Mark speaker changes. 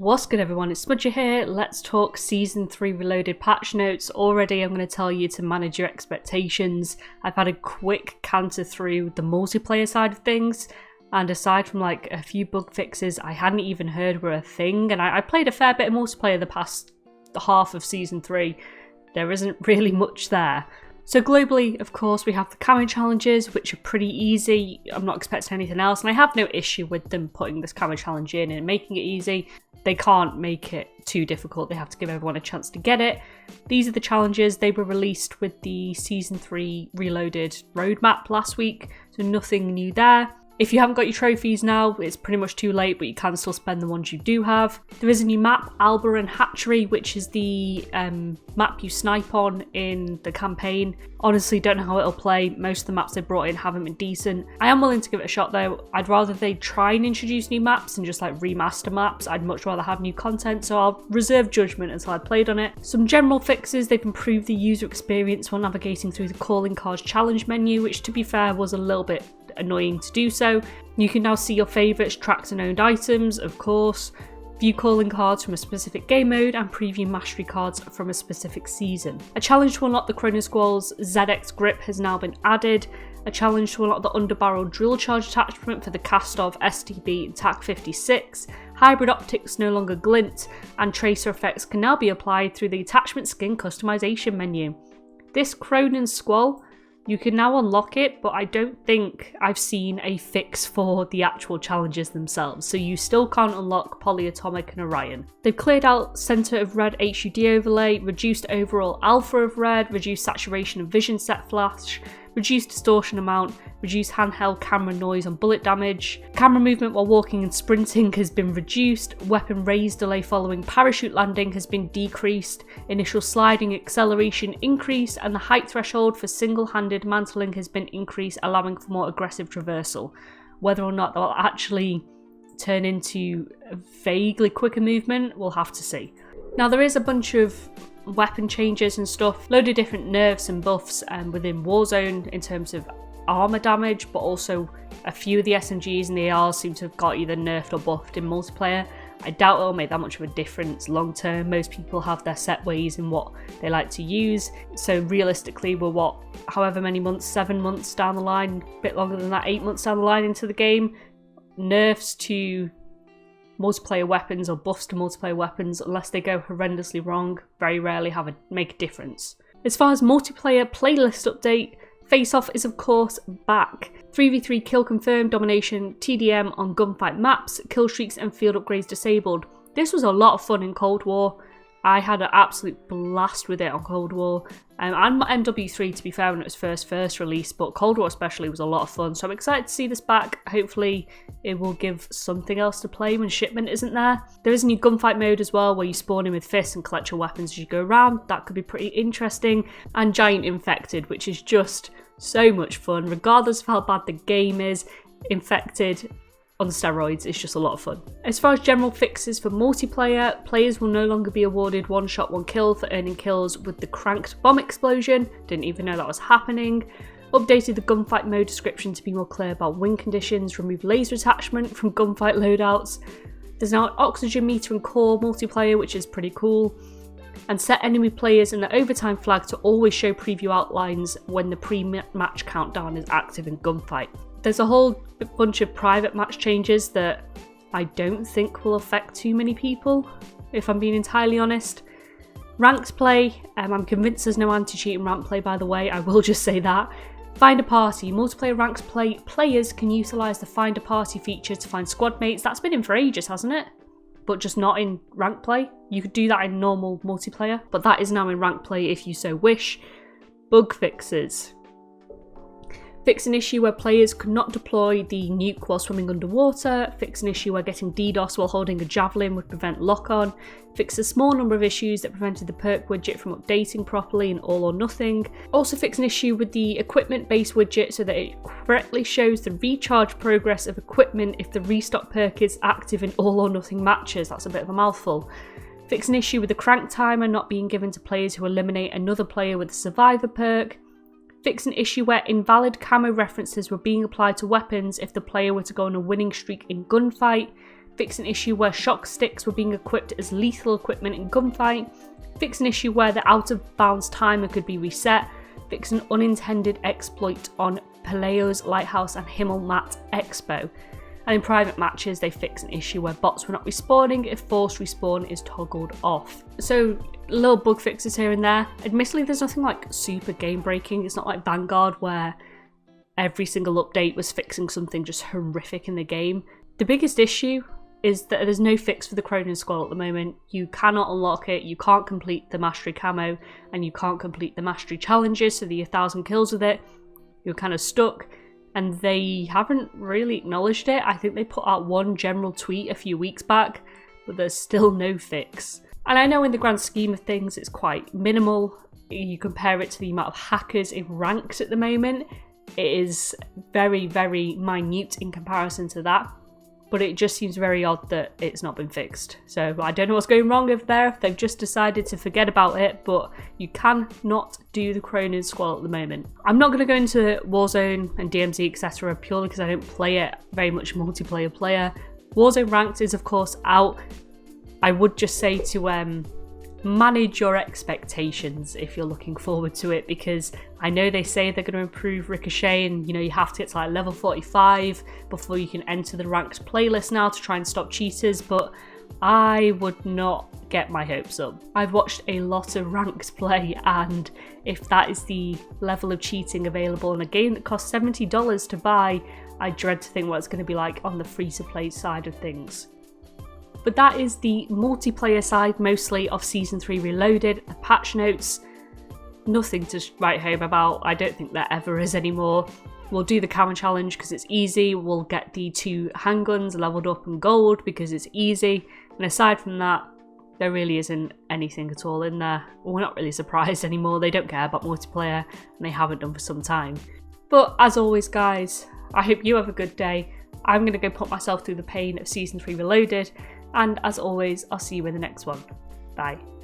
Speaker 1: What's good everyone, it's Smudger here. Let's talk Season 3 Reloaded patch notes. Already I'm going to tell you to manage your expectations. I've had a quick canter through the multiplayer side of things, and aside from like a few bug fixes I hadn't even heard were a thing, and I played a fair bit of multiplayer the past half of Season 3, there isn't really much there. So globally, of course, we have the camo challenges, which are pretty easy. I'm not expecting anything else, and I have no issue with them putting this camo challenge in and making it easy. They can't make it too difficult. They have to give everyone a chance to get it. These are the challenges. They were released with the Season 3 Reloaded roadmap last week, so nothing new there. If you haven't got your trophies now, it's pretty much too late, but you can still spend the ones you do have. There is a new map, Albaran Hatchery, which is the map you snipe on in the campaign. Honestly, don't know how it'll play. Most of the maps they brought in haven't been decent. I am willing to give it a shot though. I'd rather they try and introduce new maps than just like remaster maps. I'd much rather have new content, so I'll reserve judgment until I've played on it. Some general fixes: they've improved the user experience while navigating through the calling cards challenge menu, which to be fair was a little bit annoying to do so. You can now see your favourites, tracks and owned items, of course, view calling cards from a specific game mode, and preview mastery cards from a specific season. A challenge to unlock the Chrono Squall's ZX grip has now been added. A challenge to unlock the underbarrel drill charge attachment for the Kastov STB and TAC 56. Hybrid optics no longer glint, and tracer effects can now be applied through the attachment skin customization menu. This Chrono Squall, you can now unlock it, but I don't think I've seen a fix for the actual challenges themselves, so you still can't unlock Polyatomic and Orion. They've cleared out Center of Red HUD overlay, reduced overall alpha of red, reduced saturation of vision set flash, reduced distortion amount, reduced handheld camera noise and bullet damage. Camera movement while walking and sprinting has been reduced. Weapon raise delay following parachute landing has been decreased. Initial sliding acceleration increased, and the height threshold for single-handed mantling has been increased, allowing for more aggressive traversal. Whether or not that will actually turn into a vaguely quicker movement, we'll have to see. Now there is a bunch of weapon changes and stuff, load of different nerfs and buffs within Warzone in terms of armor damage, but also a few of the SMGs and the ARs seem to have got either nerfed or buffed in multiplayer. I doubt it'll make that much of a difference long term. Most people have their set ways in what they like to use, so realistically we're however many months, 7 months down the line, a bit longer than that, 8 months down the line into the game. Nerfs to multiplayer weapons or buffs to multiplayer weapons, unless they go horrendously wrong, very rarely make a difference. As far as multiplayer playlist update, Face Off is of course back. 3v3 kill confirmed, domination, TDM on gunfight maps, kill streaks and field upgrades disabled. This was a lot of fun in Cold War. I had an absolute blast with it on Cold War. And MW3 to be fair when it was first released, but Cold War especially was a lot of fun, so I'm excited to see this back. Hopefully it will give something else to play when shipment isn't there. There is a new gunfight mode as well, where you spawn in with fists and collect your weapons as you go around. That could be pretty interesting. And Giant Infected, which is just so much fun, regardless of how bad the game is. Infected on steroids, it's just a lot of fun. As far as general fixes for multiplayer, players will no longer be awarded one shot, one kill for earning kills with the cranked bomb explosion. Didn't even know that was happening. Updated the gunfight mode description to be more clear about win conditions, removed laser attachment from gunfight loadouts. There's now an oxygen meter in core multiplayer, which is pretty cool. And set enemy players in the overtime flag to always show preview outlines when the pre-match countdown is active in gunfight. There's a whole bunch of private match changes that I don't think will affect too many people, if I'm being entirely honest. Ranked play, I'm convinced there's no anti-cheat in ranked play, by the way, I will just say that. Find a party, multiplayer ranked play players can utilise the find a party feature to find squad mates. That's been in for ages, hasn't it? But just not in ranked play. You could do that in normal multiplayer, but that is now in ranked play if you so wish. Bug fixes. Fix an issue where players could not deploy the nuke while swimming underwater. Fix an issue where getting DDoS while holding a javelin would prevent lock-on. Fix a small number of issues that prevented the perk widget from updating properly in All or Nothing. Also fix an issue with the equipment-based widget so that it correctly shows the recharge progress of equipment if the restock perk is active in All or Nothing matches. That's a bit of a mouthful. Fix an issue with the crank timer not being given to players who eliminate another player with the survivor perk. Fix an issue where invalid camo references were being applied to weapons if the player were to go on a winning streak in gunfight. fix an issue where shock sticks were being equipped as lethal equipment in gunfight, fix an issue where the out of bounds timer could be reset, fix an unintended exploit on Peleo's Lighthouse and Himmelmatt Expo. And in private matches, they fix an issue where bots were not respawning if forced respawn is toggled off. So little bug fixes here and there. Admittedly, there's nothing like super game breaking. It's not like Vanguard where every single update was fixing something just horrific in the game. The biggest issue is that there's no fix for the Cronin Squall at the moment. You cannot unlock it, you can't complete the Mastery Camo, and you can't complete the Mastery Challenges, so the 1,000 kills with it. You're kind of stuck. And they haven't really acknowledged it. I think they put out one general tweet a few weeks back, but there's still no fix. And I know in the grand scheme of things it's quite minimal. You compare it to the amount of hackers in ranks at the moment, it is very, very minute in comparison to that. But it just seems very odd that it's not been fixed. So I don't know what's going wrong over there, if they've just decided to forget about it, but you cannot do the Cronin Squall at the moment. I'm not going to go into Warzone and DMZ etc. purely because I don't play it very much multiplayer player. Warzone Ranked is of course out. I would just say to manage your expectations if you're looking forward to it, because I know they say they're going to improve Ricochet and you have to get to like level 45 before you can enter the ranked playlist now to try and stop cheaters, but I would not get my hopes up. I've watched a lot of ranked play, and if that is the level of cheating available in a game that costs $70 to buy, I dread to think what it's going to be like on the free-to-play side of things. But that is the multiplayer side mostly of Season 3 Reloaded. The patch notes, nothing to write home about. I don't think there ever is anymore. We'll do the Camo Challenge because it's easy. We'll get the 2 handguns leveled up in gold because it's easy. And aside from that, there really isn't anything at all in there. We're not really surprised anymore. They don't care about multiplayer and they haven't done for some time. But as always guys, I hope you have a good day. I'm going to go put myself through the pain of Season 3 Reloaded. And as always, I'll see you in the next one. Bye.